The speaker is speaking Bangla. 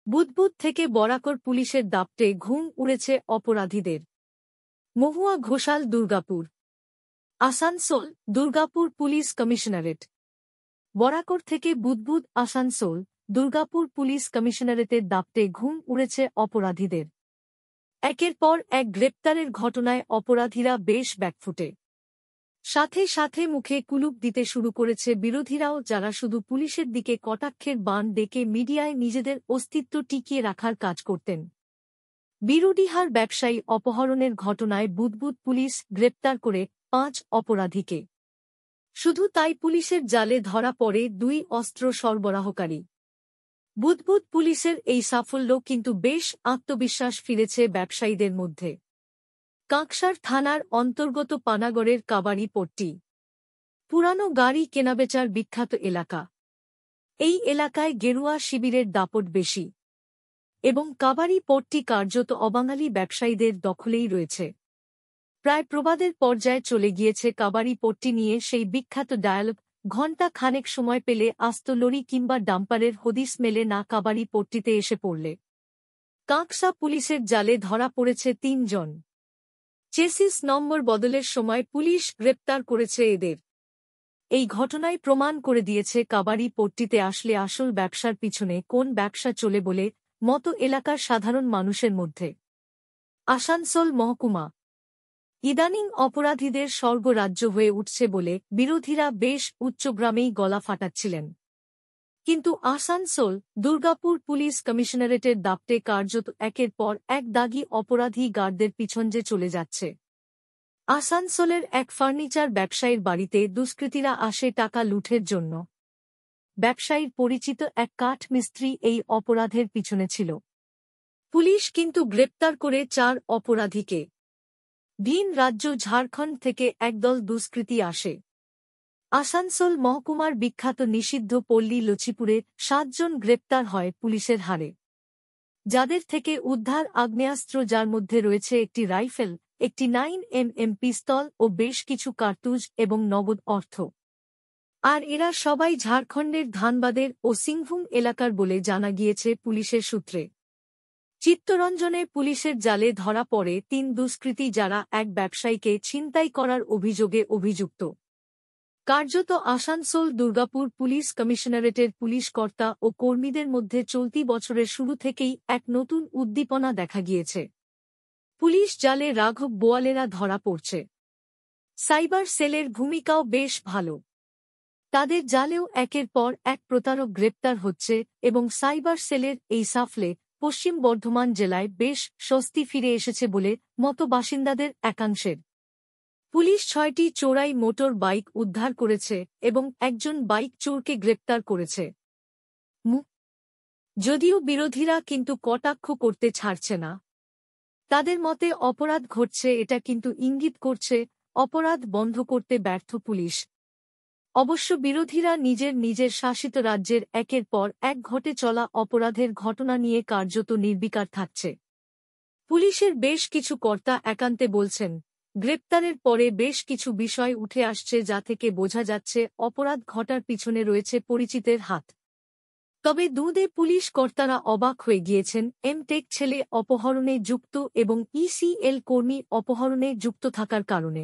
বুদবুদ থেকে বরাকর পুলিশের দাপটে ঘুম উড়েছে অপরাধীদের। মহুয়া ঘোষাল দুর্গাপুর। Asansol Durgapur police commissionerate. বরাকর থেকে বুদবুদ আসানসোল দুর্গাপুর পুলিশ কমিশনারেটের দাপটে ঘুম উড়েছে অপরাধীদের। একের পর এক গ্রেপ্তারের ঘটনায় অপরাধীরা বেশ ব্যাকফুটে। সাথে সাথে মুখে কুলুপ দিতে শুরু করেছে বিরোধীরাও, যারা শুধু পুলিশের দিকে কটাক্ষের বাণ ডেকে মিডিয়ায় নিজেদের অস্তিত্ব টিকিয়ে রাখার কাজ করতেন। বিরুডিহার ব্যবসায়ী অপহরণের ঘটনায় বুদবুদ পুলিশ গ্রেপ্তার করে 5 অপরাধীকে। শুধু তাই পুলিশের জালে ধরা পড়ে 2 অস্ত্র সরবরাহকারী। বুদবুদ পুলিশের এই সাফল্য কিন্তু বেশ আত্মবিশ্বাস ফিরেছে ব্যবসায়ীদের মধ্যে। কাঁকসার থানার অন্তর্গত পানাগড়ের কাবাড়ি পট্টি পুরানো গাড়ি কেনাবেচার বিখ্যাত এলাকা। এই এলাকায় গেরুয়া শিবিরের দাপট বেশি এবং কাবাড়ি পট্টি কার্যত অবাঙালি ব্যবসায়ীদের দখলেই রয়েছে। প্রায় প্রবাদের পর্যায়ে চলে গিয়েছে কাবাড়ি পট্টি নিয়ে সেই বিখ্যাত ডায়ালগ, ঘণ্টা খানেক সময় পেলে আস্ত লরি কিংবা ডাম্পারের হদিস মেলে না কাবাড়ি পট্টিতে এসে পড়লে। কাঁকসা পুলিশের জালে ধরা পড়েছে 3 জন। চেসিস নম্বর বদলের সময় পুলিশ গ্রেপ্তার করেছে এদের। এই ঘটনায় প্রমাণ করে দিয়েছে কাবাড়ি পট্টিতে আসলে আসল ব্যবসার পিছনে কোন ব্যবসা চলে বলে মতো এলাকার সাধারণ মানুষের মধ্যে। আসানসোল মহকুমা ইদানিং অপরাধীদের স্বর্গরাজ্য হয়ে উঠছে বলে বিরোধীরা বেশ উচ্চগ্রামেই গলা ফাটাচ্ছিলেন। কিন্তু আসানসোল দুর্গাপুর পুলিশ কমিশনারেটের দাপটে কার্যত একের পর এক দাগী অপরাধী গার্ডদের পিছন যে চলে যাচ্ছে। আসানসোলের এক ফার্নিচার ব্যবসায়ীর বাড়িতে দুষ্কৃতীরা আসে টাকা লুঠের জন্য। ব্যবসায়ীর পরিচিত এক কাঠ মিস্ত্রি এই অপরাধের পিছনে ছিল। পুলিশ কিন্তু গ্রেপ্তার করে 4 অপরাধীকে। ভিন রাজ্য ঝাড়খণ্ড থেকে একদল দুষ্কৃতী আসে। আসানসোল মহকুমার বিখ্যাত নিষিদ্ধ পল্লী লচিপুরে 7 জন গ্রেপ্তার হয় পুলিশের হারে, যাদের থেকে উদ্ধার আগ্নেয়াস্ত্র, যার মধ্যে রয়েছে একটি রাইফেল, একটি 9mm পিস্তল ও বেশ কিছু কার্তুজ এবং নগদ অর্থ। আর এরা সবাই ঝাড়খণ্ডের ধানবাদের ও সিংভূম এলাকার বলে জানা গিয়েছে পুলিশের সূত্রে। চিত্তরঞ্জনে পুলিশের জালে ধরা পড়ে 3 দুষ্কৃতী, যারা এক ব্যবসায়ীকে ছিনতাই করার অভিযোগে অভিযুক্ত। কার্যত আসানসোল দুর্গাপুর পুলিশ কমিশনারেটের পুলিশ কর্তা ও কর্মীদের মধ্যে চলতি বছরের শুরু থেকেই এক নতুন উদ্দীপনা দেখা গিয়েছে। পুলিশ জালে রাঘব বোয়ালেরা ধরা পড়ছে। সাইবার সেলের ভূমিকাও বেশ ভালো। তাদের জালেও একের পর এক প্রতারক গ্রেপ্তার হচ্ছে এবং সাইবার সেলের এই সাফল্যে পশ্চিম বর্ধমান জেলায় বেশ স্বস্তি ফিরে এসেছে বলে মতো বাসিন্দাদের একাংশের। পুলিশ 6টি চোরাই মোটর বাইক উদ্ধার করেছে এবং একজন বাইক চোরকে গ্রেপ্তার করেছে। যদিও বিরোধীরা কিন্তু কটাক্ষ করতে ছাড়ছে না। তাদের মতে অপরাধ ঘটছে, এটা কিন্তু ইঙ্গিত করছে অপরাধ বন্ধ করতে ব্যর্থ পুলিশ। অবশ্য বিরোধীরা নিজের শাসিত রাজ্যের একের পর এক ঘটে চলা অপরাধের ঘটনা নিয়ে কার্যত নির্বিকার থাকছে। পুলিশের বেশ কিছু কর্তা একান্তে বলছেন, গ্রেপ্তারের পরে বেশ কিছু বিষয় উঠে আসছে যা থেকে বোঝা যাচ্ছে অপরাধ ঘটার পিছনে রয়েছে পরিচিতের হাত। তবে দুদে পুলিশ কর্তারা অবাক হয়ে গিয়েছেন এমটেক ছেলে অপহরণে যুক্ত এবং ইসিএল কর্মী অপহরণে যুক্ত থাকার কারণে।